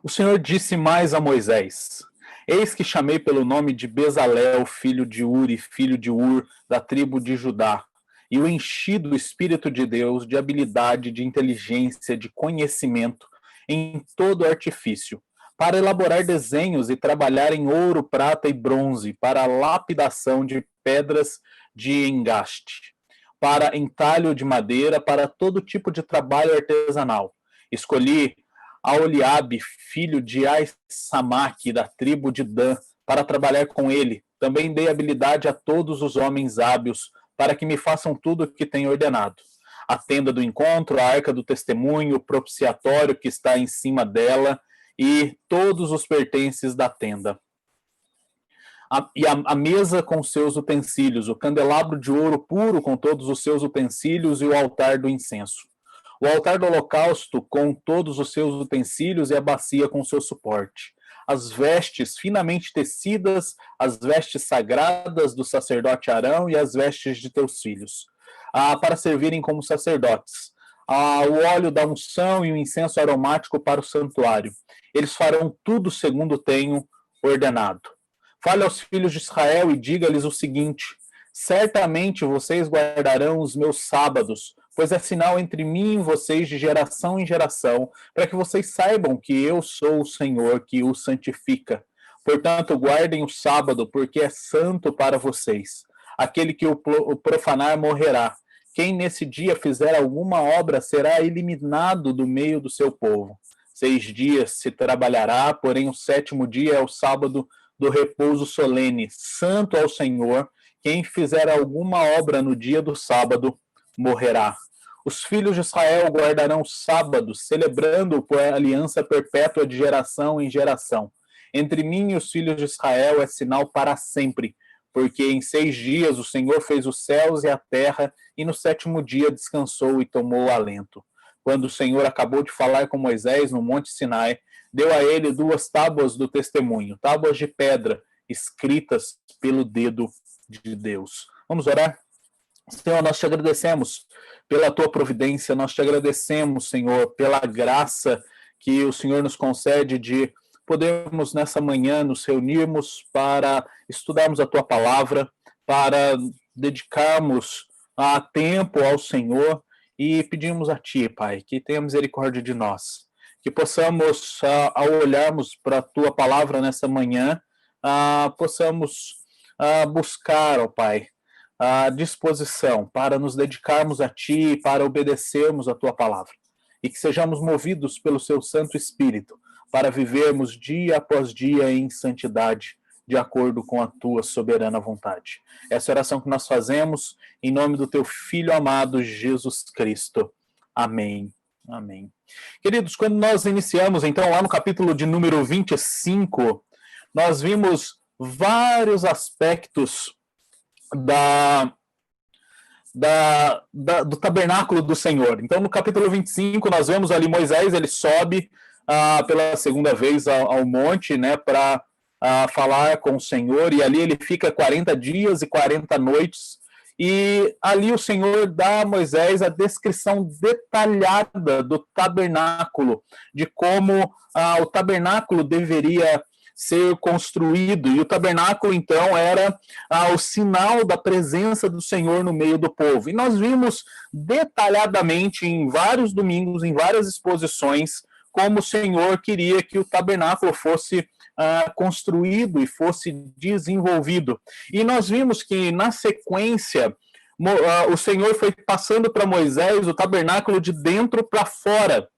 O Senhor disse mais a Moisés: Eis que chamei pelo nome de Bezalel, filho de Uri, filho de Ur, da tribo de Judá, e o enchi do Espírito de Deus, de habilidade, de inteligência, de conhecimento, em todo artifício, para elaborar desenhos e trabalhar em ouro, prata e bronze, para a lapidação de pedras de engaste, para entalho de madeira, para todo tipo de trabalho artesanal. Escolhi Aholiabe, filho de Ahisamaque, da tribo de Dan, para trabalhar com ele. Também dei habilidade a todos os homens hábeis, para que me façam tudo o que tenho ordenado. A tenda do encontro, a arca do testemunho, o propiciatório que está em cima dela e todos os pertences da tenda. A mesa com seus utensílios, o candelabro de ouro puro com todos os seus utensílios e o altar do incenso. O altar do holocausto com todos os seus utensílios e a bacia com seu suporte. As vestes finamente tecidas, as vestes sagradas do sacerdote Arão e as vestes de teus filhos, para servirem como sacerdotes. O óleo da unção e o incenso aromático para o santuário. Eles farão tudo segundo tenho ordenado. Fale aos filhos de Israel e diga-lhes o seguinte: certamente vocês guardarão os meus sábados, pois é sinal entre mim e vocês de geração em geração, para que vocês saibam que eu sou o Senhor que os santifica. Portanto, guardem o sábado, porque é santo para vocês. Aquele que o profanar morrerá. Quem nesse dia fizer alguma obra será eliminado do meio do seu povo. 6 dias se trabalhará, porém o 7º dia é o sábado do repouso solene, santo ao Senhor. Quem fizer alguma obra no dia do sábado morrerá. Os filhos de Israel guardarão o sábado, celebrando-o por aliança perpétua de geração em geração. Entre mim e os filhos de Israel é sinal para sempre, porque em 6 dias o Senhor fez os céus e a terra, e no 7º dia descansou e tomou alento. Quando o Senhor acabou de falar com Moisés no Monte Sinai, deu a ele 2 tábuas do testemunho, tábuas de pedra, escritas pelo dedo de Deus. Vamos orar? Senhor, nós te agradecemos pela tua providência, nós te agradecemos, Senhor, pela graça que o Senhor nos concede de podermos nessa manhã nos reunirmos para estudarmos a tua palavra, para dedicarmos tempo ao Senhor e pedimos a ti, Pai, que tenha misericórdia de nós, que possamos, ao olharmos para a tua palavra nessa manhã, possamos buscar, ó Pai, a disposição para nos dedicarmos a Ti, para obedecermos a Tua palavra, e que sejamos movidos pelo Seu Santo Espírito para vivermos dia após dia em santidade, de acordo com a Tua soberana vontade. Essa é a oração que nós fazemos em nome do Teu Filho amado, Jesus Cristo. Amém. Amém. Queridos, quando nós iniciamos, então, lá no capítulo de número 25, nós vimos vários aspectos do tabernáculo do Senhor. Então, no capítulo 25, nós vemos ali Moisés, ele sobe pela 2ª vez ao monte, né, para falar com o Senhor, e ali ele fica 40 dias e 40 noites, e ali o Senhor dá a Moisés a descrição detalhada do tabernáculo, de como o tabernáculo deveria ser construído, e o tabernáculo então era o sinal da presença do Senhor no meio do povo. E nós vimos detalhadamente em vários domingos, em várias exposições, como o Senhor queria que o tabernáculo fosse construído e fosse desenvolvido. E nós vimos que na sequência o Senhor foi passando para Moisés o tabernáculo de dentro para fora,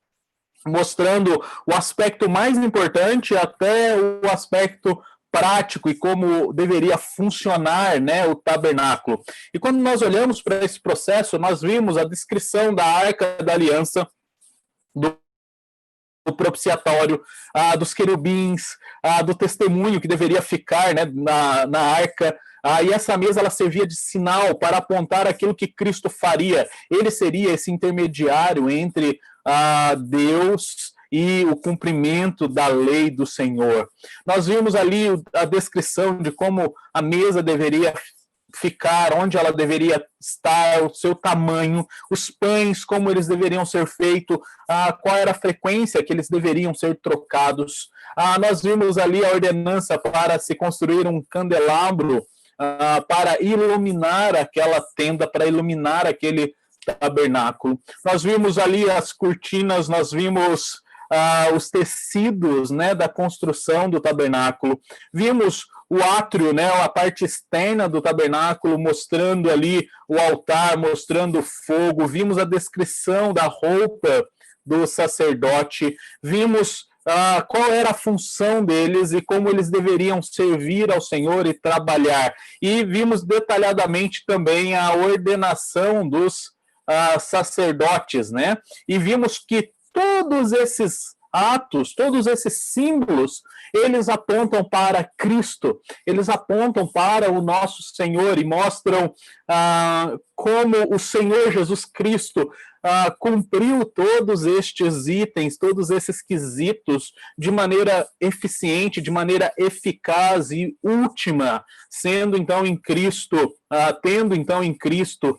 mostrando o aspecto mais importante até o aspecto prático e como deveria funcionar, né, o tabernáculo. E quando nós olhamos para esse processo, nós vimos a descrição da Arca da Aliança, do propiciatório, dos querubins, do testemunho que deveria ficar, né, na arca, e essa mesa ela servia de sinal para apontar aquilo que Cristo faria. Ele seria esse intermediário entre Deus e o cumprimento da lei do Senhor. Nós vimos ali a descrição de como a mesa deveria ficar, onde ela deveria estar, o seu tamanho, os pães, como eles deveriam ser feitos, qual era a frequência que eles deveriam ser trocados. Nós vimos ali a ordenança para se construir um candelabro para iluminar aquela tenda, para iluminar aquele tabernáculo. Nós vimos ali as cortinas, nós vimos os tecidos, né, da construção do tabernáculo. Vimos o átrio, né, a parte externa do tabernáculo, mostrando ali o altar, mostrando o fogo. Vimos a descrição da roupa do sacerdote. Vimos qual era a função deles e como eles deveriam servir ao Senhor e trabalhar. E vimos detalhadamente também a ordenação dos sacerdotes, né? E vimos que todos esses atos, todos esses símbolos, eles apontam para Cristo, eles apontam para o nosso Senhor e mostram como o Senhor Jesus Cristo cumpriu todos estes itens, todos esses quesitos de maneira eficiente, de maneira eficaz e última, sendo então em Cristo, tendo então em Cristo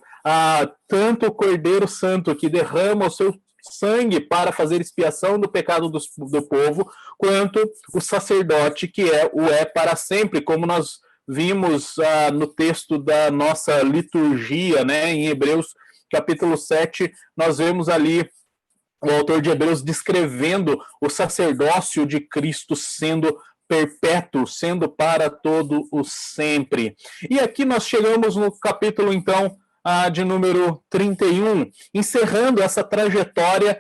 tanto o Cordeiro Santo que derrama o seu sangue para fazer expiação do pecado do povo, quanto o sacerdote que é para sempre, como nós vimos no texto da nossa liturgia, né, em Hebreus capítulo 7, nós vemos ali o autor de Hebreus descrevendo o sacerdócio de Cristo sendo perpétuo, sendo para todo o sempre. E aqui nós chegamos no capítulo, então, de número 31, encerrando essa trajetória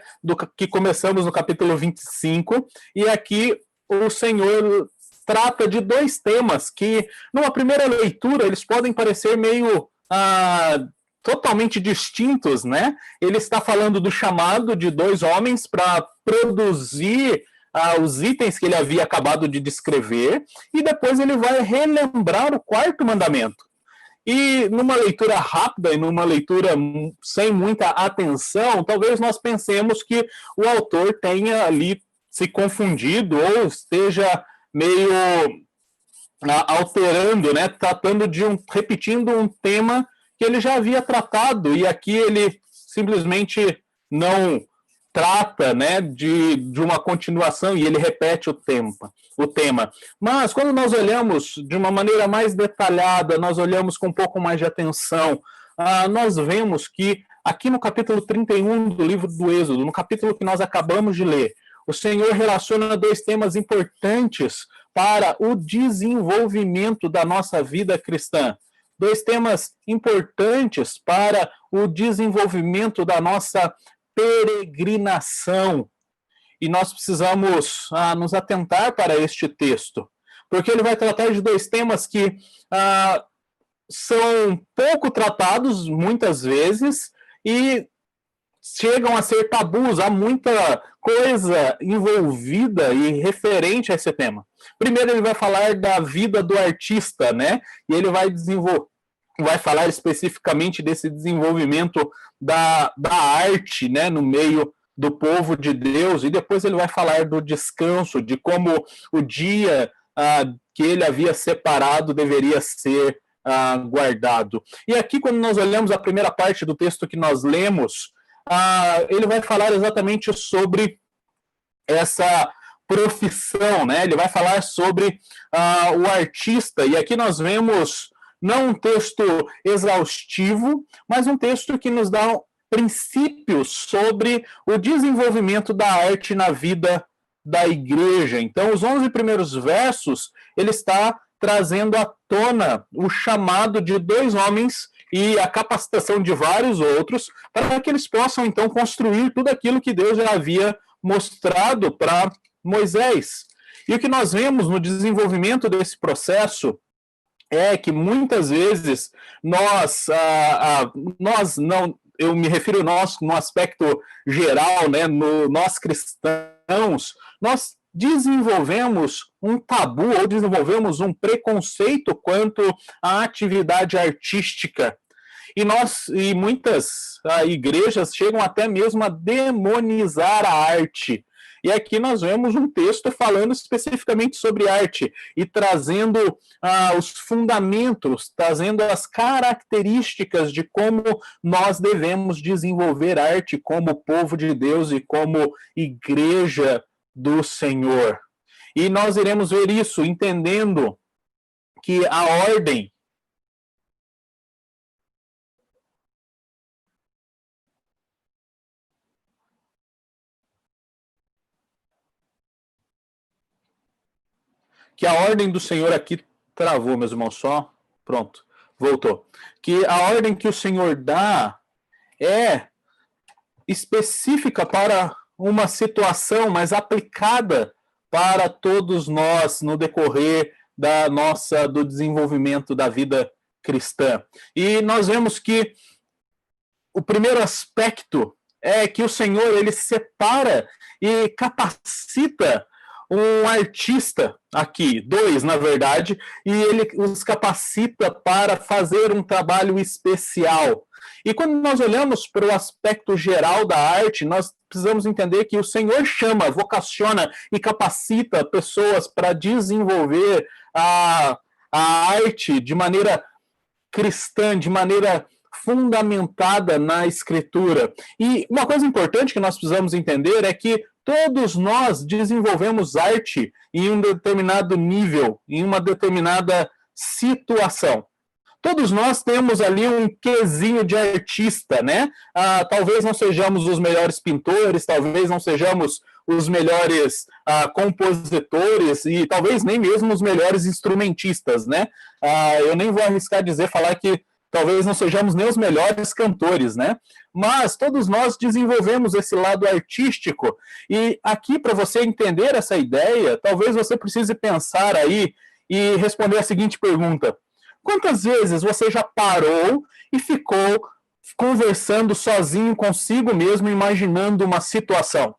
que começamos no capítulo 25, e aqui o Senhor trata de dois temas que, numa primeira leitura, eles podem parecer meio totalmente distintos, né? Ele está falando do chamado de dois homens para produzir os itens que ele havia acabado de descrever, e depois ele vai relembrar o quarto mandamento. E numa leitura rápida e numa leitura sem muita atenção, talvez nós pensemos que o autor tenha ali se confundido ou esteja meio alterando, né, repetindo um tema que ele já havia tratado, e aqui ele simplesmente não trata, né, de uma continuação, e ele repete o tema. Mas quando nós olhamos de uma maneira mais detalhada, nós olhamos com um pouco mais de atenção, nós vemos que aqui no capítulo 31 do livro do Êxodo, no capítulo que nós acabamos de ler, o Senhor relaciona dois temas importantes para o desenvolvimento da nossa vida cristã. Dois temas importantes para o desenvolvimento da nossa peregrinação. E nós precisamos nos atentar para este texto, porque ele vai tratar de dois temas que são pouco tratados, muitas vezes, e chegam a ser tabus. Há muita coisa envolvida e referente a esse tema. Primeiro, ele vai falar da vida do artista, né? E ele vai falar especificamente desse desenvolvimento da arte, né, no meio do povo de Deus, e depois ele vai falar do descanso, de como o dia que ele havia separado deveria ser guardado. E aqui, quando nós olhamos a primeira parte do texto que nós lemos, ele vai falar exatamente sobre essa profissão, né? Ele vai falar sobre o artista, e aqui nós vemos não um texto exaustivo, mas um texto que nos dá princípios sobre o desenvolvimento da arte na vida da igreja. Então, os 11 primeiros versos, ele está trazendo à tona o chamado de dois homens e a capacitação de vários outros para que eles possam, então, construir tudo aquilo que Deus já havia mostrado para Moisés. E o que nós vemos no desenvolvimento desse processo é que muitas vezes nós não, eu me refiro nós no aspecto geral, né, nós cristãos, nós desenvolvemos um tabu ou desenvolvemos um preconceito quanto à atividade artística. E muitas igrejas chegam até mesmo a demonizar a arte. E aqui nós vemos um texto falando especificamente sobre arte e trazendo os fundamentos, trazendo as características de como nós devemos desenvolver arte como povo de Deus e como igreja do Senhor. E nós iremos ver isso entendendo que a ordem do Senhor aqui travou, meus irmãos, só. Pronto, voltou. Que a ordem que o Senhor dá é específica para uma situação, mas aplicada para todos nós no decorrer do desenvolvimento da vida cristã. E nós vemos que o primeiro aspecto é que o Senhor, ele separa e capacita um artista aqui, dois, na verdade, e ele os capacita para fazer um trabalho especial. E quando nós olhamos para o aspecto geral da arte, nós precisamos entender que o Senhor chama, vocaciona e capacita pessoas para desenvolver a arte de maneira cristã, de maneira fundamentada na Escritura. E uma coisa importante que nós precisamos entender é que todos nós desenvolvemos arte em um determinado nível, em uma determinada situação. Todos nós temos ali um quezinho de artista, né? Talvez não sejamos os melhores pintores, talvez não sejamos os melhores compositores e talvez nem mesmo os melhores instrumentistas, né? Eu nem vou arriscar falar que talvez não sejamos nem os melhores cantores, né? Mas todos nós desenvolvemos esse lado artístico. E aqui, para você entender essa ideia, talvez você precise pensar aí e responder a seguinte pergunta: quantas vezes você já parou e ficou conversando sozinho consigo mesmo, imaginando uma situação?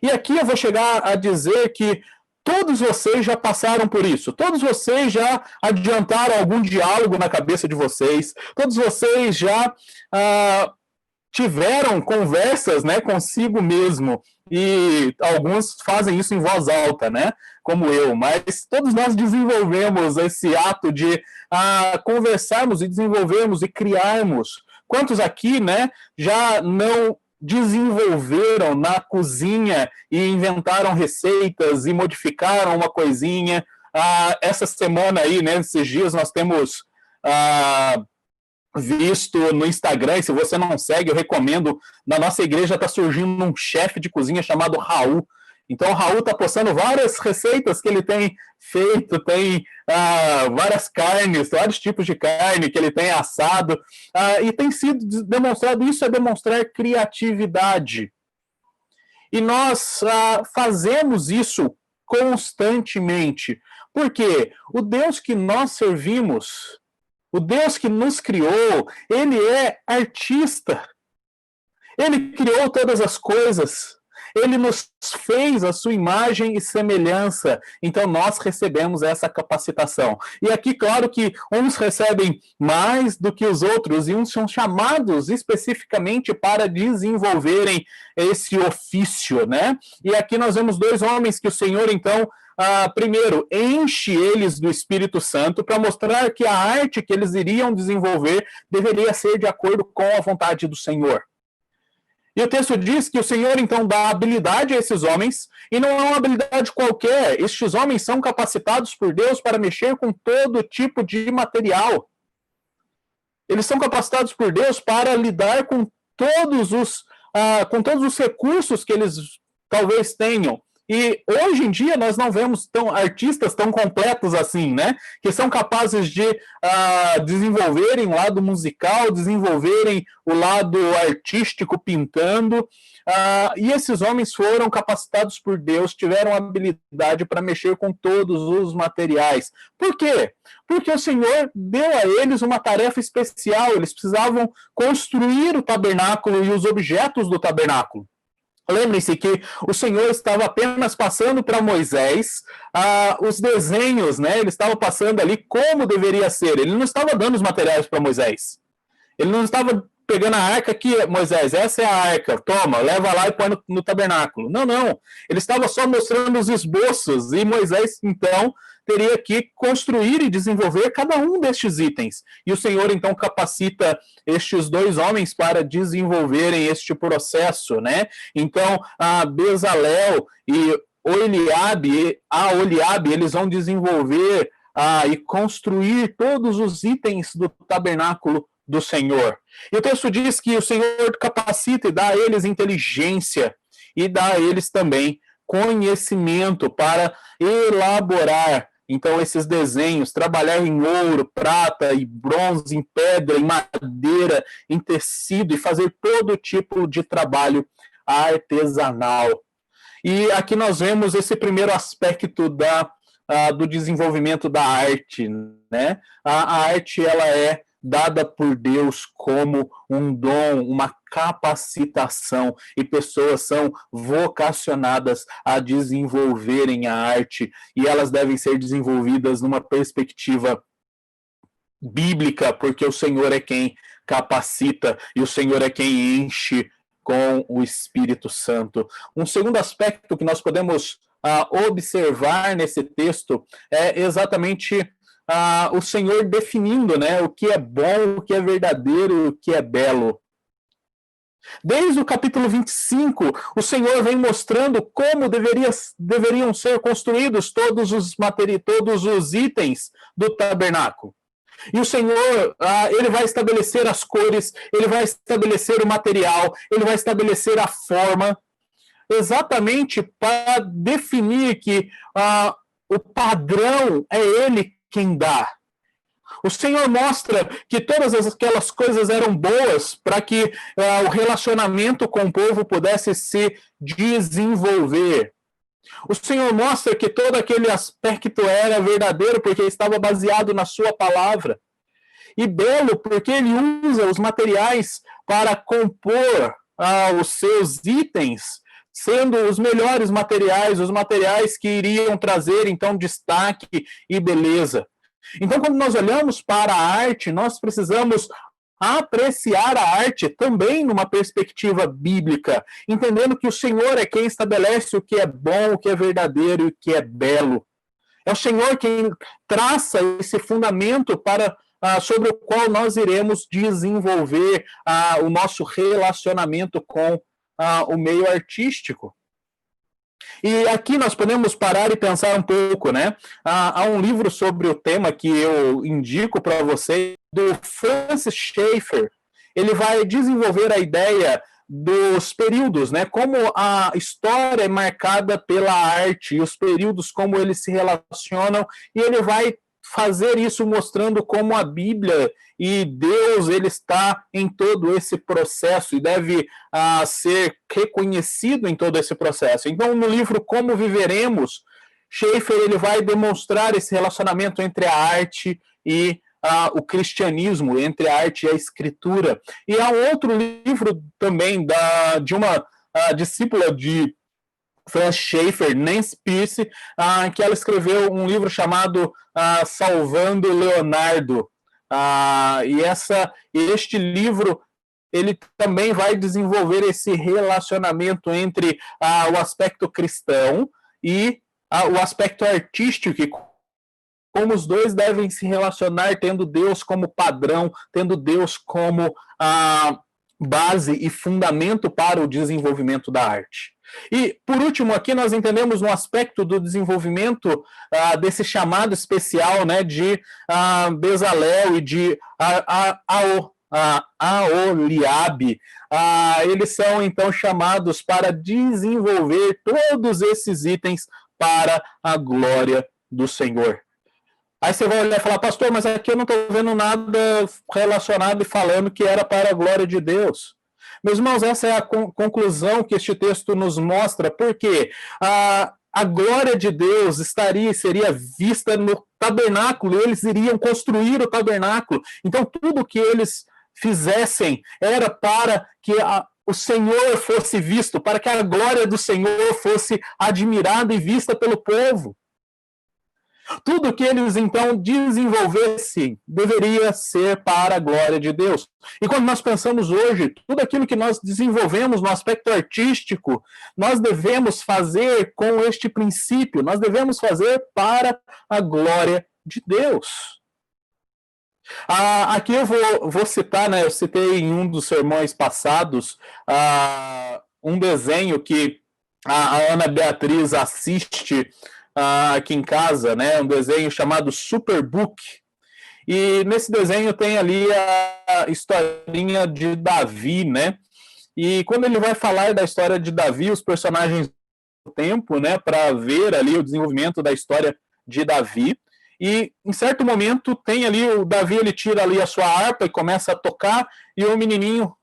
E aqui eu vou chegar a dizer que todos vocês já passaram por isso. Todos vocês já adiantaram algum diálogo na cabeça de vocês. Todos vocês já tiveram conversas, né, consigo mesmo. E alguns fazem isso em voz alta, né, como eu. Mas todos nós desenvolvemos esse ato de conversarmos e desenvolvermos e criarmos. Quantos aqui, né, já não desenvolveram na cozinha e inventaram receitas e modificaram uma coisinha? Essa semana aí, né, esses dias, nós temos visto no Instagram, e se você não segue, eu recomendo, na nossa igreja está surgindo um chefe de cozinha chamado Raul. Então, o Raul está postando várias receitas que ele tem feito, tem várias carnes, vários tipos de carne que ele tem assado, e tem sido demonstrado, isso é demonstrar criatividade. E nós fazemos isso constantemente, porque o Deus que nós servimos, o Deus que nos criou, ele é artista. Ele criou todas as coisas. Ele nos fez a sua imagem e semelhança. Então, nós recebemos essa capacitação. E aqui, claro que uns recebem mais do que os outros, e uns são chamados especificamente para desenvolverem esse ofício, né? E aqui nós vemos dois homens que o Senhor, então, primeiro, enche eles do Espírito Santo para mostrar que a arte que eles iriam desenvolver deveria ser de acordo com a vontade do Senhor. E o texto diz que o Senhor, então, dá habilidade a esses homens, e não é uma habilidade qualquer. Estes homens são capacitados por Deus para mexer com todo tipo de material. Eles são capacitados por Deus para lidar com todos os recursos que eles talvez tenham. E hoje em dia nós não vemos artistas tão completos assim, né? Que são capazes de desenvolverem o lado musical, desenvolverem o lado artístico pintando. E esses homens foram capacitados por Deus, tiveram habilidade para mexer com todos os materiais. Por quê? Porque o Senhor deu a eles uma tarefa especial. Eles precisavam construir o tabernáculo e os objetos do tabernáculo. Lembrem-se que o Senhor estava apenas passando para Moisés os desenhos, né? Ele estava passando ali como deveria ser. Ele não estava dando os materiais para Moisés. Ele não estava pegando a arca aqui, Moisés, essa é a arca, toma, leva lá e põe no tabernáculo. Não, não. Ele estava só mostrando os esboços, e Moisés, então, teria que construir e desenvolver cada um destes itens. E o Senhor, então, capacita estes dois homens para desenvolverem este processo, né? Então, a Bezalel e Oliabe, eles vão desenvolver e construir todos os itens do tabernáculo do Senhor. E o texto diz que o Senhor capacita e dá a eles inteligência e dá a eles também conhecimento para elaborar, então, esses desenhos, trabalhar em ouro, prata e bronze, em pedra, em madeira, em tecido e fazer todo tipo de trabalho artesanal. E aqui nós vemos esse primeiro aspecto do desenvolvimento da arte, né? A arte, ela é dada por Deus como um dom, uma capacitação, e pessoas são vocacionadas a desenvolverem a arte, e elas devem ser desenvolvidas numa perspectiva bíblica, porque o Senhor é quem capacita, e o Senhor é quem enche com o Espírito Santo. Um segundo aspecto que nós podemos observar nesse texto é exatamente o Senhor definindo, né, o que é bom, o que é verdadeiro, o que é belo. Desde o capítulo 25, o Senhor vem mostrando como deveriam ser construídos todos os itens do tabernáculo. E o Senhor, ele vai estabelecer as cores, ele vai estabelecer o material, ele vai estabelecer a forma, exatamente para definir que o padrão é ele quem dá. O Senhor mostra que todas aquelas coisas eram boas para que o relacionamento com o povo pudesse se desenvolver. O Senhor mostra que todo aquele aspecto era verdadeiro porque estava baseado na sua palavra. E belo porque ele usa os materiais para compor os seus itens, sendo os melhores materiais, os materiais que iriam trazer, então, destaque e beleza. Então, quando nós olhamos para a arte, nós precisamos apreciar a arte também numa perspectiva bíblica, entendendo que o Senhor é quem estabelece o que é bom, o que é verdadeiro e o que é belo. É o Senhor quem traça esse fundamento sobre o qual nós iremos desenvolver o nosso relacionamento com o meio artístico. E aqui nós podemos parar e pensar um pouco, né? Há um livro sobre o tema que eu indico para vocês, do Francis Schaeffer. Ele vai desenvolver a ideia dos períodos, né? Como a história é marcada pela arte e os períodos, como eles se relacionam, e ele vai fazer isso mostrando como a Bíblia e Deus, ele está em todo esse processo e deve ser reconhecido em todo esse processo. Então, no livro Como Viveremos, Schaeffer, ele vai demonstrar esse relacionamento entre a arte e o cristianismo, entre a arte e a escritura. E há um outro livro também de uma discípula de Francis Schaeffer, Nancy Pierce, que ela escreveu um livro chamado Salvando Leonardo. Este livro, ele também vai desenvolver esse relacionamento entre o aspecto cristão e o aspecto artístico, e como os dois devem se relacionar, tendo Deus como padrão, tendo Deus como base e fundamento para o desenvolvimento da arte. E, por último, aqui nós entendemos um aspecto do desenvolvimento desse chamado especial, né, de Bezalel e de Aholiabe. Eles são, então, chamados para desenvolver todos esses itens para a glória do Senhor. Aí você vai olhar e falar, pastor, mas aqui eu não estou vendo nada relacionado e falando que era para a glória de Deus. Meus irmãos, essa é a conclusão que este texto nos mostra, porque a glória de Deus seria vista no tabernáculo, e eles iriam construir o tabernáculo. Então, tudo que eles fizessem era para que o Senhor fosse visto, para que a glória do Senhor fosse admirada e vista pelo povo. Tudo que eles, então, desenvolvessem deveria ser para a glória de Deus. E quando nós pensamos hoje, tudo aquilo que nós desenvolvemos no aspecto artístico, nós devemos fazer com este princípio, nós devemos fazer para a glória de Deus. Aqui eu vou citar, né, eu citei em um dos sermões passados, um desenho que a Ana Beatriz assiste aqui em casa, né, um desenho chamado Superbook, e nesse desenho tem ali a historinha de Davi, né, e quando ele vai falar da história de Davi, os personagens do tempo, né, para ver ali o desenvolvimento da história de Davi, e em certo momento tem ali, o Davi ele tira ali a sua harpa e começa a tocar, e o menininho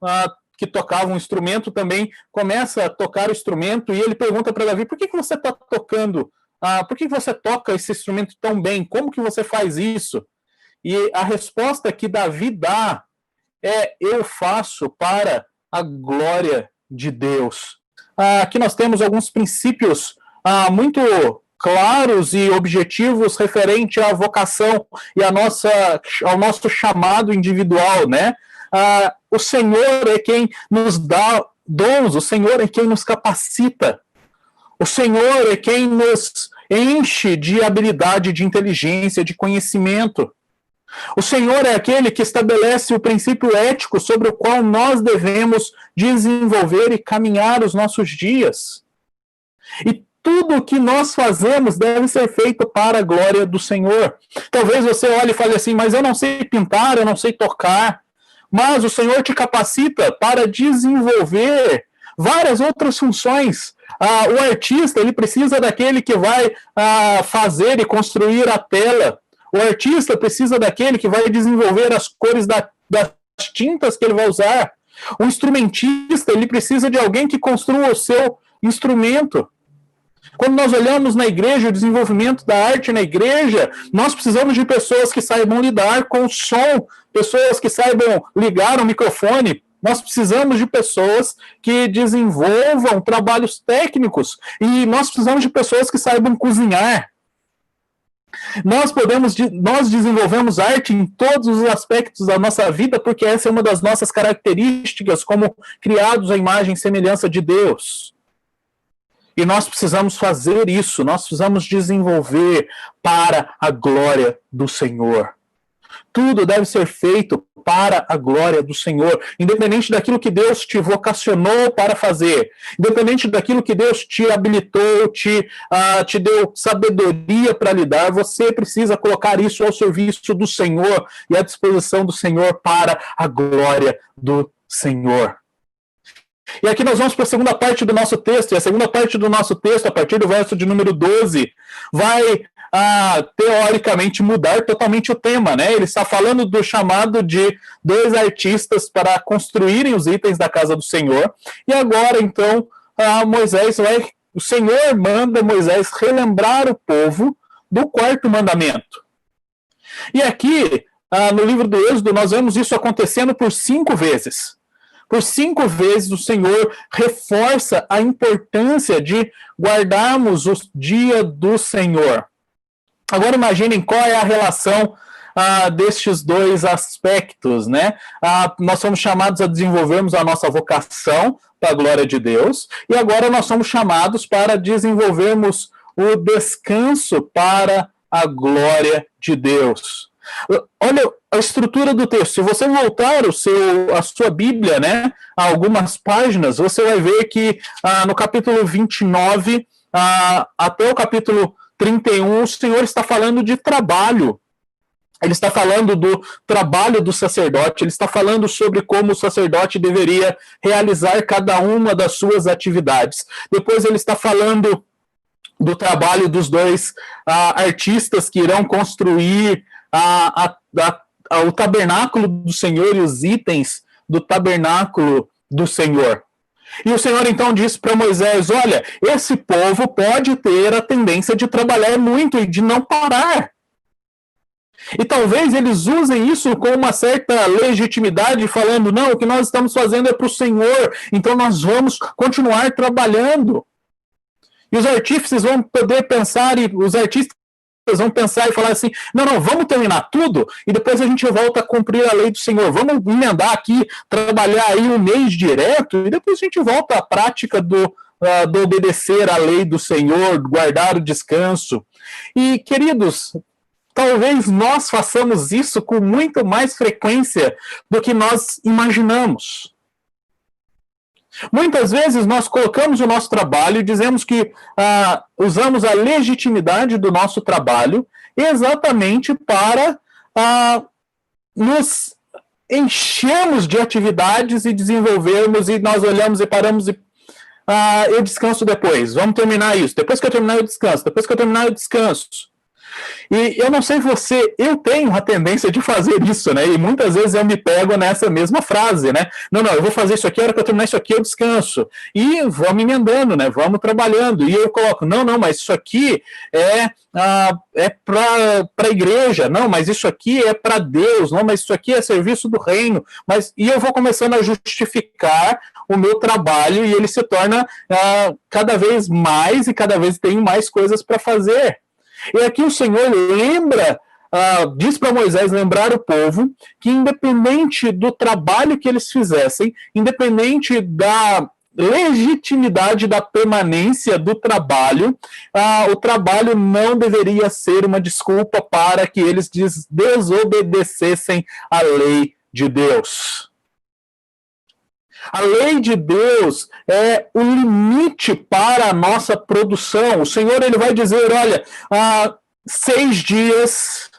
que tocava um instrumento também começa a tocar o instrumento, e ele pergunta para Davi, por que você está tocando? Por que você toca esse instrumento tão bem? Como que você faz isso? E a resposta que Davi dá é, eu faço para a glória de Deus. Aqui nós temos alguns princípios muito claros e objetivos referente à vocação e ao nosso chamado individual, né? O Senhor é quem nos dá dons, o Senhor é quem nos capacita, o Senhor é quem nos enche de habilidade, de inteligência, de conhecimento. O Senhor é aquele que estabelece o princípio ético sobre o qual nós devemos desenvolver e caminhar os nossos dias. E tudo o que nós fazemos deve ser feito para a glória do Senhor. Talvez você olhe e fale assim, mas eu não sei pintar, eu não sei tocar. Mas o Senhor te capacita para desenvolver várias outras funções. O artista, ele precisa daquele que vai fazer e construir a tela. O artista precisa daquele que vai desenvolver as cores das tintas que ele vai usar. O instrumentista, ele precisa de alguém que construa o seu instrumento. Quando nós olhamos na igreja, o desenvolvimento da arte na igreja, nós precisamos de pessoas que saibam lidar com o som, pessoas que saibam ligar o microfone. Nós precisamos de pessoas que desenvolvam trabalhos técnicos e nós precisamos de pessoas que saibam cozinhar. Nós desenvolvemos arte em todos os aspectos da nossa vida porque essa é uma das nossas características como criados à imagem e semelhança de Deus. E nós precisamos fazer isso, nós precisamos desenvolver para a glória do Senhor. Tudo deve ser feito para a glória do Senhor, independente daquilo que Deus te vocacionou para fazer, independente daquilo que Deus te habilitou, te deu sabedoria para lidar, você precisa colocar isso ao serviço do Senhor e à disposição do Senhor para a glória do Senhor. E aqui nós vamos para a segunda parte do nosso texto, e a segunda parte do nosso texto, a partir do verso de número 12, vai teoricamente mudar totalmente o tema, né? Ele está falando do chamado de 2 artistas para construírem os itens da casa do Senhor, e agora então o Senhor manda Moisés relembrar o povo do 4º mandamento. E aqui, no livro do Êxodo, nós vemos isso acontecendo por 5 vezes. Por 5 vezes o Senhor reforça a importância de guardarmos o dia do Senhor. Agora imaginem qual é a relação destes 2 aspectos, né? Nós somos chamados a desenvolvermos a nossa vocação para a glória de Deus, e agora nós somos chamados para desenvolvermos o descanso para a glória de Deus. Olha a estrutura do texto. Se você voltar a sua Bíblia, né, a algumas páginas, você vai ver que no capítulo 29 até o capítulo 31, o Senhor está falando de trabalho. Ele está falando do trabalho do sacerdote, ele está falando sobre como o sacerdote deveria realizar cada uma das suas atividades. Depois ele está falando do trabalho dos 2 artistas que irão construir o tabernáculo do Senhor e os itens do tabernáculo do Senhor. E o Senhor então disse para Moisés, olha, esse povo pode ter a tendência de trabalhar muito e de não parar. E talvez eles usem isso com uma certa legitimidade, falando, não, o que nós estamos fazendo é para o Senhor, então nós vamos continuar trabalhando. E os artífices vão poder pensar, e os artistas vão pensar e falar assim, não, vamos terminar tudo e depois a gente volta a cumprir a lei do Senhor. Vamos emendar aqui, trabalhar aí um mês direto e depois a gente volta à prática do obedecer à lei do Senhor, guardar o descanso. E, queridos, talvez nós façamos isso com muito mais frequência do que nós imaginamos. Muitas vezes nós colocamos o nosso trabalho e dizemos que usamos a legitimidade do nosso trabalho exatamente para nos enchermos de atividades e desenvolvermos, e nós olhamos e paramos e eu descanso depois, vamos terminar isso, depois que eu terminar eu descanso, depois que eu terminar eu descanso. E eu não sei você, eu tenho a tendência de fazer isso, né? E muitas vezes eu me pego nessa mesma frase, né? Não, eu vou fazer isso aqui, a hora que eu terminar isso aqui eu descanso. E vamos emendando, né? Vamos trabalhando. E eu coloco, não, mas isso aqui é para a igreja, não, mas isso aqui é para Deus, não, mas isso aqui é serviço do reino. E eu vou começando a justificar o meu trabalho e ele se torna cada vez mais e cada vez tenho mais coisas para fazer. E aqui o Senhor lembra, diz para Moisés lembrar o povo que independente do trabalho que eles fizessem, independente da legitimidade da permanência do trabalho, o trabalho não deveria ser uma desculpa para que eles desobedecessem à lei de Deus. A lei de Deus é o limite para a nossa produção. O Senhor ele vai dizer, olha, 6 dias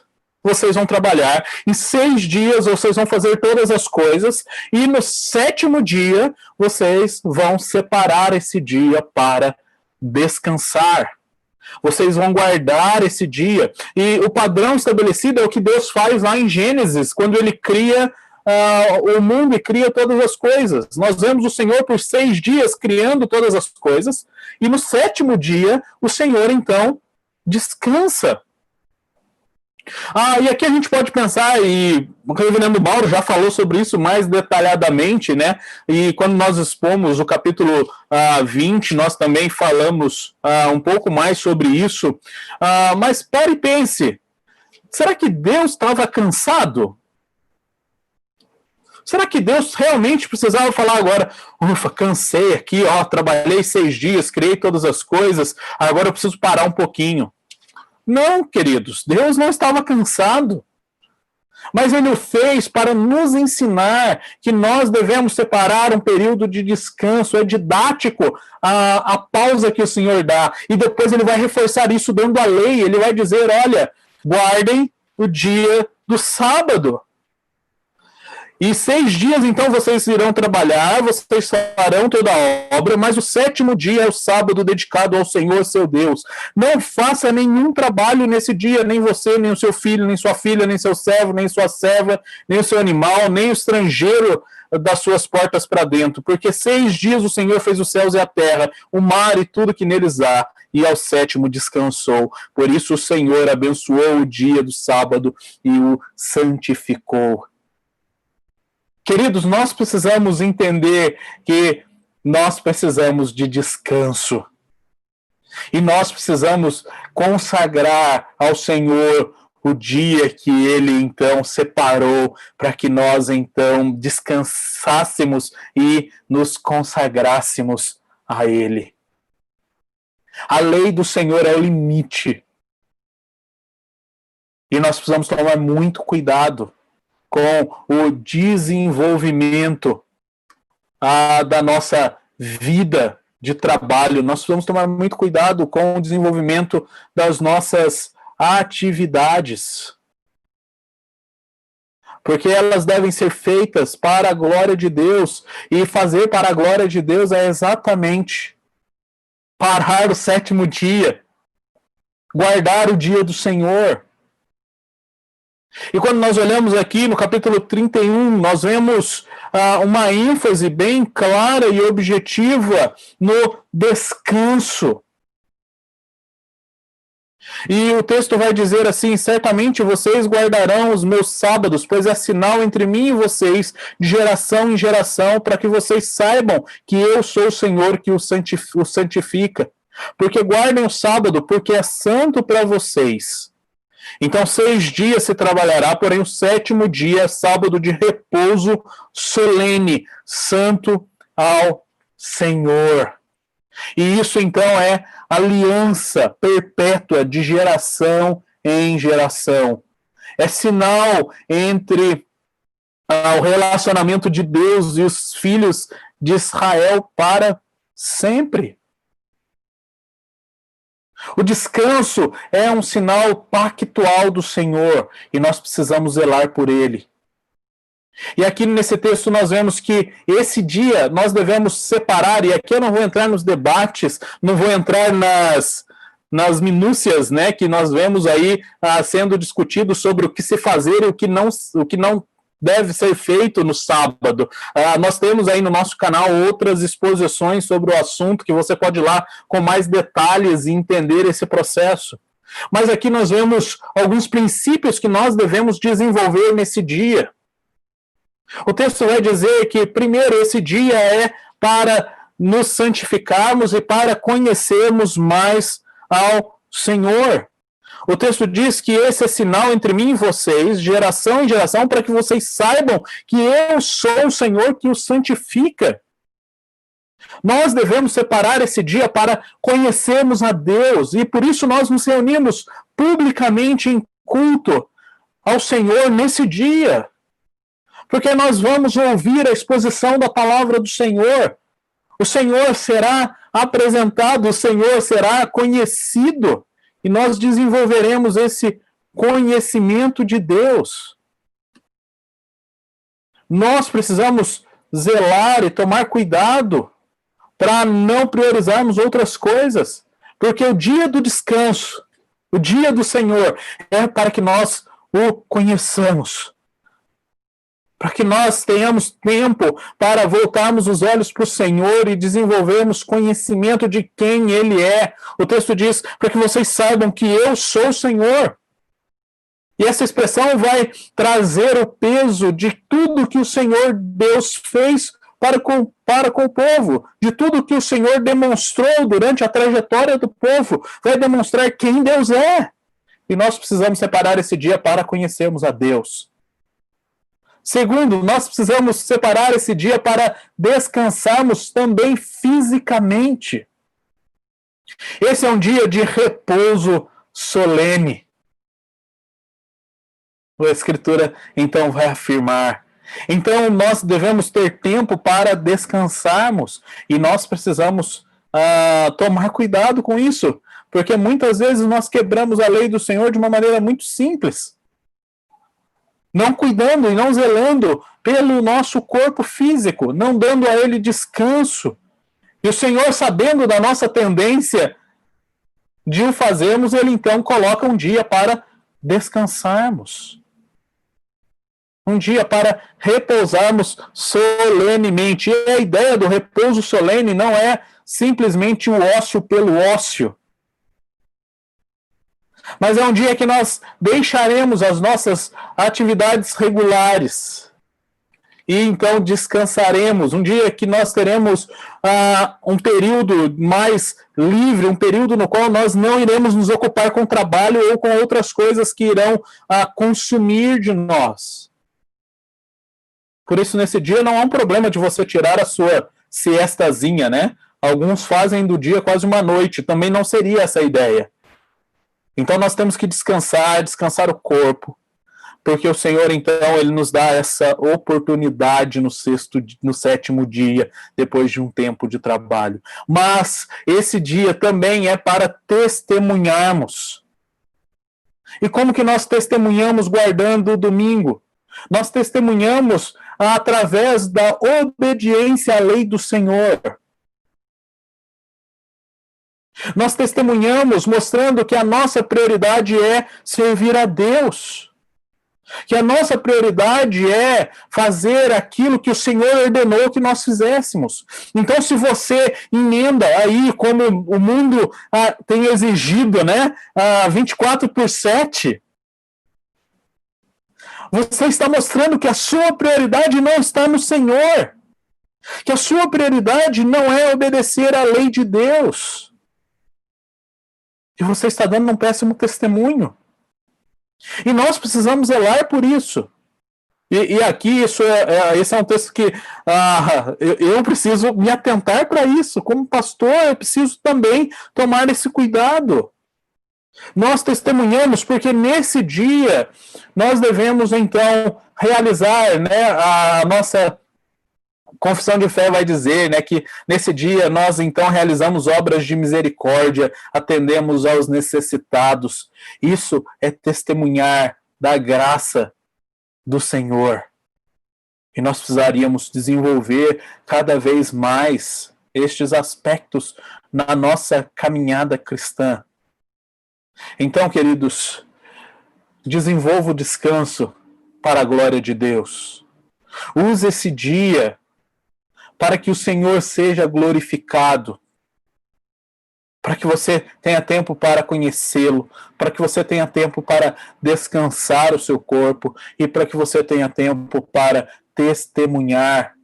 vocês vão trabalhar, em 6 dias vocês vão fazer todas as coisas, e no 7º dia vocês vão separar esse dia para descansar. Vocês vão guardar esse dia. E o padrão estabelecido é o que Deus faz lá em Gênesis, quando ele cria o mundo e cria todas as coisas. Nós vemos o Senhor por 6 dias criando todas as coisas, e no 7º dia, o Senhor, então, descansa. E aqui a gente pode pensar, e o reverendo Mauro já falou sobre isso mais detalhadamente, né? E quando nós expomos o capítulo 20, nós também falamos um pouco mais sobre isso. Mas pare e pense, será que Deus estava cansado? Será que Deus realmente precisava falar agora, ufa, cansei aqui, trabalhei 6 dias, criei todas as coisas, agora eu preciso parar um pouquinho? Não, queridos, Deus não estava cansado. Mas ele o fez para nos ensinar que nós devemos separar um período de descanso. É didático a pausa que o Senhor dá. E depois ele vai reforçar isso dando a lei. Ele vai dizer, olha, guardem o dia do sábado. E 6 dias, então, vocês irão trabalhar, vocês farão toda a obra, mas o 7º dia é o sábado dedicado ao Senhor, seu Deus. Não faça nenhum trabalho nesse dia, nem você, nem o seu filho, nem sua filha, nem seu servo, nem sua serva, nem o seu animal, nem o estrangeiro das suas portas para dentro. Porque 6 dias o Senhor fez os céus e a terra, o mar e tudo que neles há, e ao 7º descansou. Por isso o Senhor abençoou o dia do sábado e o santificou. Queridos, nós precisamos entender que nós precisamos de descanso. E nós precisamos consagrar ao Senhor o dia que Ele, então, separou para que nós, então, descansássemos e nos consagrássemos a Ele. A lei do Senhor é o limite. E nós precisamos tomar muito cuidado com o desenvolvimento da nossa vida de trabalho. Nós precisamos tomar muito cuidado com o desenvolvimento das nossas atividades, porque elas devem ser feitas para a glória de Deus, e fazer para a glória de Deus é exatamente parar o 7º dia, guardar o dia do Senhor. E quando nós olhamos aqui no capítulo 31, nós vemos uma ênfase bem clara e objetiva no descanso. E o texto vai dizer assim, certamente vocês guardarão os meus sábados, pois é sinal entre mim e vocês, de geração em geração, para que vocês saibam que eu sou o Senhor que o santifica. Porque guardem o sábado, porque é santo para vocês. Então 6 dias se trabalhará, porém o 7º dia é sábado de repouso solene, santo ao Senhor. E isso então é aliança perpétua de geração em geração. É sinal entre o relacionamento de Deus e os filhos de Israel para sempre. O descanso é um sinal pactual do Senhor e nós precisamos zelar por ele. E aqui nesse texto nós vemos que esse dia nós devemos separar, e aqui eu não vou entrar nos debates, não vou entrar nas minúcias, né, que nós vemos aí sendo discutido sobre o que se fazer e o que não deve ser feito no sábado. Nós temos aí no nosso canal outras exposições sobre o assunto que você pode ir lá com mais detalhes e entender esse processo. Mas aqui nós vemos alguns princípios que nós devemos desenvolver nesse dia. O texto vai dizer que, primeiro, esse dia é para nos santificarmos e para conhecermos mais ao Senhor. O texto diz que esse é sinal entre mim e vocês, geração em geração, para que vocês saibam que eu sou o Senhor que os santifica. Nós devemos separar esse dia para conhecermos a Deus, e por isso nós nos reunimos publicamente em culto ao Senhor nesse dia. Porque nós vamos ouvir a exposição da palavra do Senhor. O Senhor será apresentado, o Senhor será conhecido, e nós desenvolveremos esse conhecimento de Deus. Nós precisamos zelar e tomar cuidado para não priorizarmos outras coisas, porque o dia do descanso, o dia do Senhor, é para que nós o conheçamos. Para que nós tenhamos tempo para voltarmos os olhos para o Senhor e desenvolvermos conhecimento de quem Ele é. O texto diz, para que vocês saibam que eu sou o Senhor. E essa expressão vai trazer o peso de tudo que o Senhor Deus fez para com o povo, de tudo que o Senhor demonstrou durante a trajetória do povo, vai demonstrar quem Deus é. E nós precisamos separar esse dia para conhecermos a Deus. Segundo, nós precisamos separar esse dia para descansarmos também fisicamente. Esse é um dia de repouso solene. A Escritura, então, vai afirmar. Então, nós devemos ter tempo para descansarmos. E nós precisamos tomar cuidado com isso. Porque muitas vezes nós quebramos a lei do Senhor de uma maneira muito simples. Não cuidando e não zelando pelo nosso corpo físico, não dando a ele descanso. E o Senhor, sabendo da nossa tendência de o fazermos, ele então coloca um dia para descansarmos. Um dia para repousarmos solenemente. E a ideia do repouso solene não é simplesmente o ócio pelo ócio. Mas é um dia que nós deixaremos as nossas atividades regulares e então descansaremos. Um dia que nós teremos um período mais livre, um período no qual nós não iremos nos ocupar com trabalho ou com outras coisas que irão consumir de nós. Por isso, nesse dia não há um problema de você tirar a sua siestazinha, né? Alguns fazem do dia quase uma noite, também não seria essa a ideia. Então nós temos que descansar o corpo, porque o Senhor, então, ele nos dá essa oportunidade no 7º dia, depois de um tempo de trabalho. Mas esse dia também é para testemunharmos. E como que nós testemunhamos guardando o domingo? Nós testemunhamos através da obediência à lei do Senhor. Nós testemunhamos mostrando que a nossa prioridade é servir a Deus. Que a nossa prioridade é fazer aquilo que o Senhor ordenou que nós fizéssemos. Então, se você emenda aí, como o mundo tem exigido, né, 24/7, você está mostrando que a sua prioridade não está no Senhor. Que a sua prioridade não é obedecer à lei de Deus. E você está dando um péssimo testemunho. E nós precisamos zelar por isso. E aqui, esse é um texto que eu preciso me atentar para isso. Como pastor, eu preciso também tomar esse cuidado. Nós testemunhamos porque nesse dia nós devemos, então, realizar, né, a nossa confissão de fé vai dizer, né, que nesse dia nós, então, realizamos obras de misericórdia, atendemos aos necessitados. Isso é testemunhar da graça do Senhor. E nós precisaríamos desenvolver cada vez mais estes aspectos na nossa caminhada cristã. Então, queridos, desenvolva o descanso para a glória de Deus. Use esse dia para que o Senhor seja glorificado, para que você tenha tempo para conhecê-lo, para que você tenha tempo para descansar o seu corpo e para que você tenha tempo para testemunhar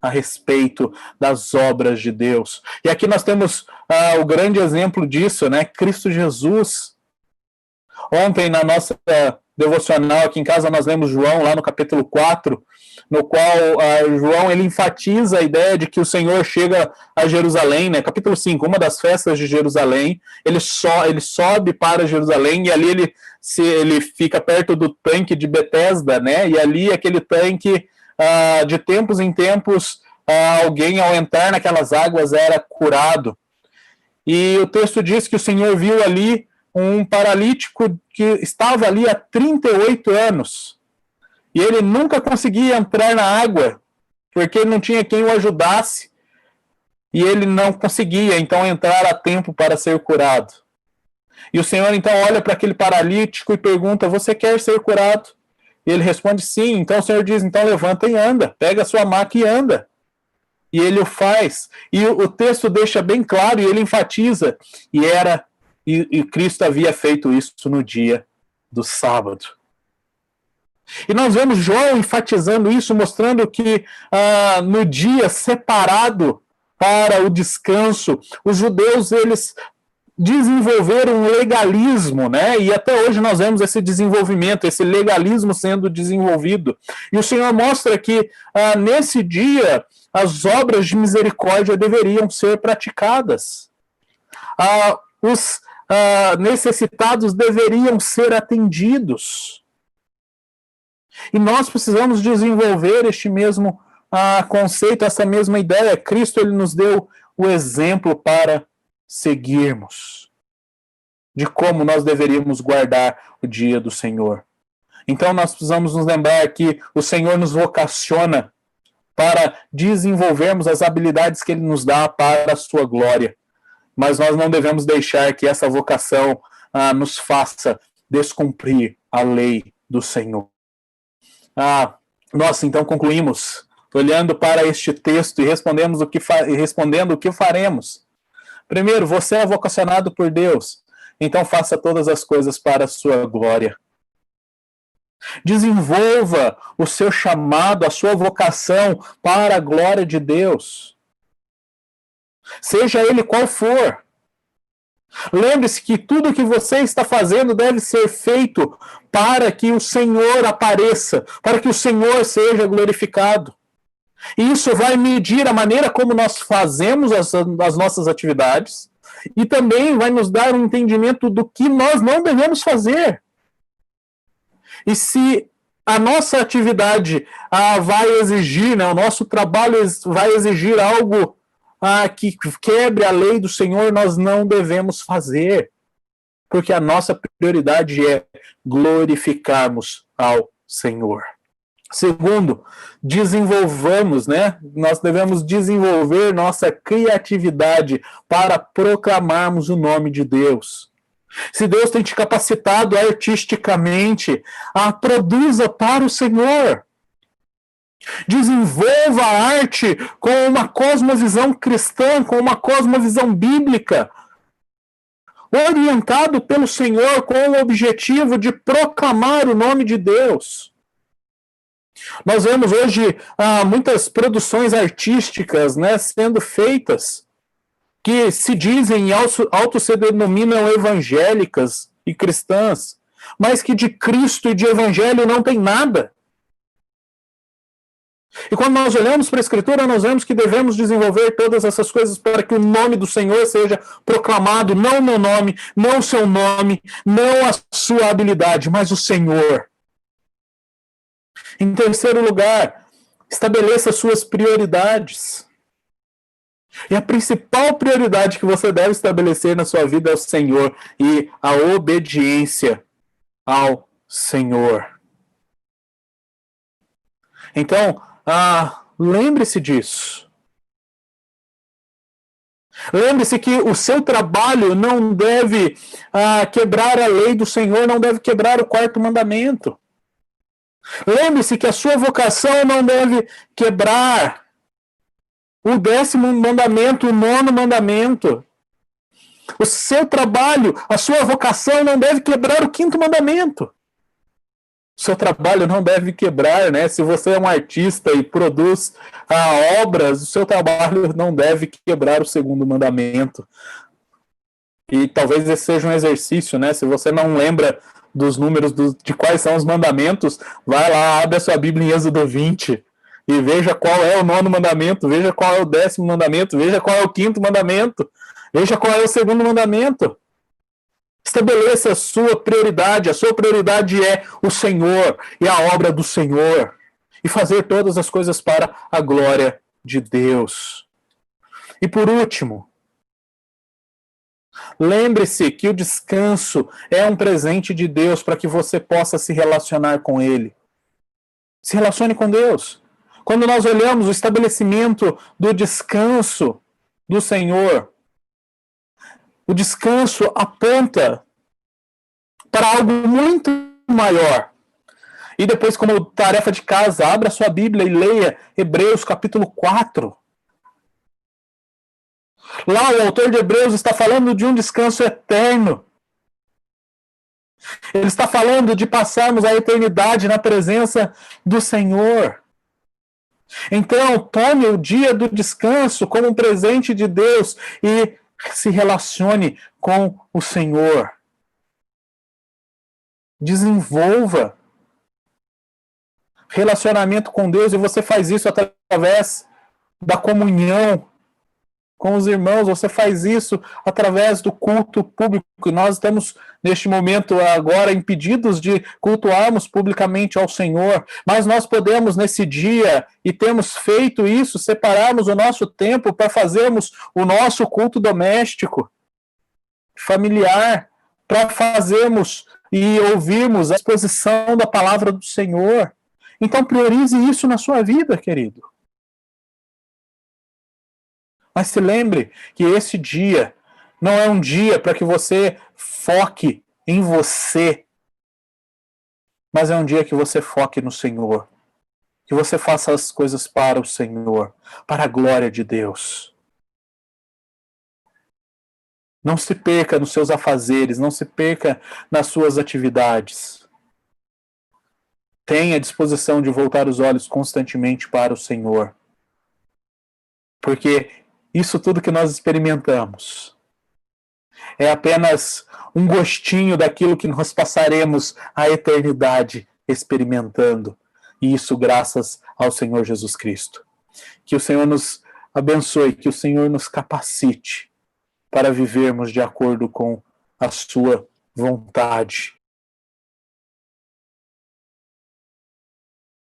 a respeito das obras de Deus. E aqui nós temos o grande exemplo disso, né? Cristo Jesus. Ontem, na nossa devocional aqui em casa, nós lemos João, lá no capítulo 4, no qual João ele enfatiza a ideia de que o Senhor chega a Jerusalém, né? Capítulo 5, uma das festas de Jerusalém, ele sobe para Jerusalém e ali ele fica perto do tanque de Betesda, né? E ali aquele tanque, de tempos em tempos, alguém ao entrar naquelas águas era curado. E o texto diz que o Senhor viu ali um paralítico que estava ali há 38 anos. E ele nunca conseguia entrar na água, porque não tinha quem o ajudasse. E ele não conseguia, então, entrar a tempo para ser curado. E o Senhor, então, olha para aquele paralítico e pergunta, você quer ser curado? E ele responde, sim. Então o Senhor diz, então levanta e anda. Pega a sua maca e anda. E ele o faz. E o texto deixa bem claro, e ele enfatiza. E Cristo havia feito isso no dia do sábado. E nós vemos João enfatizando isso, mostrando que no dia separado para o descanso, os judeus, eles desenvolveram um legalismo, né? E até hoje nós vemos esse desenvolvimento, esse legalismo sendo desenvolvido. E o Senhor mostra que nesse dia as obras de misericórdia deveriam ser praticadas. Os necessitados deveriam ser atendidos. E nós precisamos desenvolver este mesmo conceito, essa mesma ideia. Cristo ele nos deu o exemplo para seguirmos, de como nós deveríamos guardar o dia do Senhor. Então nós precisamos nos lembrar que o Senhor nos vocaciona para desenvolvermos as habilidades que Ele nos dá para a sua glória. Mas nós não devemos deixar que essa vocação nos faça descumprir a lei do Senhor. Nós então concluímos olhando para este texto e respondendo o que faremos. Primeiro, você é vocacionado por Deus, então faça todas as coisas para a sua glória. Desenvolva o seu chamado, a sua vocação para a glória de Deus. Seja ele qual for. Lembre-se que tudo que você está fazendo deve ser feito para que o Senhor apareça, para que o Senhor seja glorificado. E isso vai medir a maneira como nós fazemos as nossas atividades e também vai nos dar um entendimento do que nós não devemos fazer. E se a nossa atividade vai exigir, né, o nosso trabalho vai exigir algo que quebre a lei do Senhor, nós não devemos fazer, porque a nossa prioridade é glorificarmos ao Senhor. Segundo, desenvolvamos, né? Nós devemos desenvolver nossa criatividade para proclamarmos o nome de Deus. Se Deus tem te capacitado artisticamente, produza para o Senhor. Desenvolva a arte com uma cosmovisão cristã, com uma cosmovisão bíblica, orientado pelo Senhor com o objetivo de proclamar o nome de Deus. Nós vemos hoje muitas produções artísticas, né, sendo feitas que se dizem, auto se denominam evangélicas e cristãs, mas que de Cristo e de Evangelho não tem nada. E quando nós olhamos para a Escritura, nós vemos que devemos desenvolver todas essas coisas para que o nome do Senhor seja proclamado, não o meu nome, não o seu nome, não a sua habilidade, mas o Senhor. Em terceiro lugar, estabeleça suas prioridades. E a principal prioridade que você deve estabelecer na sua vida é o Senhor e a obediência ao Senhor. Então, lembre-se disso. Lembre-se que o seu trabalho não deve quebrar a lei do Senhor, não deve quebrar o quarto mandamento. Lembre-se que a sua vocação não deve quebrar o 10º mandamento, o 9º mandamento. O seu trabalho, a sua vocação não deve quebrar o 5º mandamento. O seu trabalho não deve quebrar, né? Se você é um artista e produz obras, o seu trabalho não deve quebrar o 2º mandamento. E talvez esse seja um exercício, né? Se você não lembra dos números de quais são os mandamentos, vai lá, abre a sua Bíblia em Êxodo 20 e veja qual é o 9º mandamento, veja qual é o 10º mandamento, veja qual é o 5º mandamento, veja qual é o 2º mandamento. Estabeleça a sua prioridade é o Senhor e a obra do Senhor, e fazer todas as coisas para a glória de Deus. E por último, lembre-se que o descanso é um presente de Deus para que você possa se relacionar com Ele. Se relacione com Deus. Quando nós olhamos o estabelecimento do descanso do Senhor, o descanso aponta para algo muito maior. E depois, como tarefa de casa, abra sua Bíblia e leia Hebreus capítulo 4. Lá o autor de Hebreus está falando de um descanso eterno. Ele está falando de passarmos a eternidade na presença do Senhor. Então, tome o dia do descanso como um presente de Deus e se relacione com o Senhor. Desenvolva relacionamento com Deus, e você faz isso através da comunhão com os irmãos, você faz isso através do culto público. Nós estamos, neste momento, agora impedidos de cultuarmos publicamente ao Senhor, mas nós podemos, nesse dia, e temos feito isso, separarmos o nosso tempo para fazermos o nosso culto doméstico, familiar, para fazermos e ouvirmos a exposição da palavra do Senhor. Então, priorize isso na sua vida, querido. Mas se lembre que esse dia não é um dia para que você foque em você, mas é um dia que você foque no Senhor. Que você faça as coisas para o Senhor, para a glória de Deus. Não se perca nos seus afazeres, não se perca nas suas atividades. Tenha disposição de voltar os olhos constantemente para o Senhor. Porque isso tudo que nós experimentamos é apenas um gostinho daquilo que nós passaremos a eternidade experimentando. E isso graças ao Senhor Jesus Cristo. Que o Senhor nos abençoe, que o Senhor nos capacite para vivermos de acordo com a sua vontade